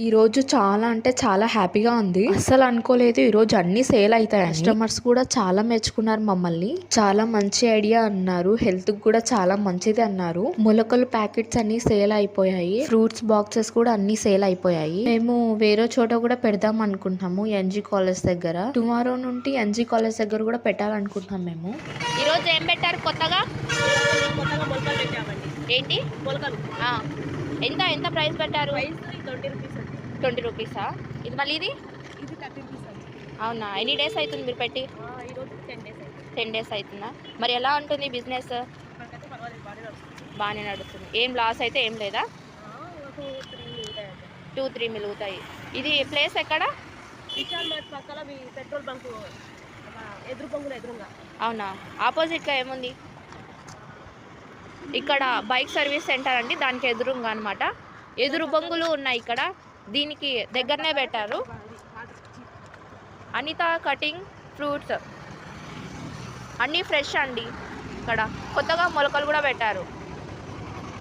ఈ రోజు చాలా అంటే చాలా హ్యాపీగా ఉంది. అస్సలు అనుకోలేదు ఈ రోజు అన్ని సేల్ అవుతాయి. కస్టమర్స్ కూడా చాలా మెచ్చుకున్నారు మమ్మల్ని. చాలా మంచి ఐడియా అన్నారు. హెల్త్ కూడా చాలా మంచిది అన్నారు. మొలకలు ప్యాకెట్స్ అన్ని సేల్ అయిపోయాయి. ఫ్రూట్స్ బాక్సెస్ కూడా అన్ని సేల్ అయిపోయాయి. మేము వేరే చోట కూడా పెడదాం అనుకుంటున్నాము. ఎన్జీ కాలేజ్ దగ్గర. టుమారో నుండి ఎన్జీ కాలేజ్ దగ్గర కూడా పెట్టాలనుకుంటున్నాం మేము. ఈ రోజు ఏం పెట్టారు కొత్తగా? మొలకలు పెట్టామండి. ఏంటి మొలకలు ఎంత ఎంత ప్రైస్ పెట్టారు? 20 రూపీస్ అండి. 20 రూపీసా? ఇది మళ్ళీ ఇది 30 రూపీస్ అండి. అవునా? ఎన్ని డేస్ అవుతుంది మీరు పెట్టి? ఈరోజు 10 డేస్ అయింది. 10 డేస్ అవుతుందా? మరి ఎలా ఉంటుంది బిజినెస్? ఇప్పటికైతే పర్వాలేదు, బాగానే నడుస్తుంది. బాగానే నడుస్తుంది. ఏం లాస్ అయితే ఏం లేదా? 2-3 ఉంటాయండి. 2-3 మిలుగుతాయి. ఇది ప్లేస్ ఎక్కడ? విశాల్ మార్ట్ పక్కన మీ పెట్రోల్ బంక్ ఎదురు పొంగులు ఎదురుగా. అవునా? ఆపోజిట్గా ఏముంది? ఇక్కడ బైక్ సర్వీస్ సెంటర్ అండి, దానికి ఎదురుగా అనమాట. ఎదురు బొంగులు ఉన్నాయి ఇక్కడ. దీనికి దగ్గరనే పెట్టారు. అనిత కటింగ్ ఫ్రూట్స్ అన్నీ ఫ్రెష్ అండి. ఇక్కడ కొత్తగా మొలకలు కూడా పెట్టారు.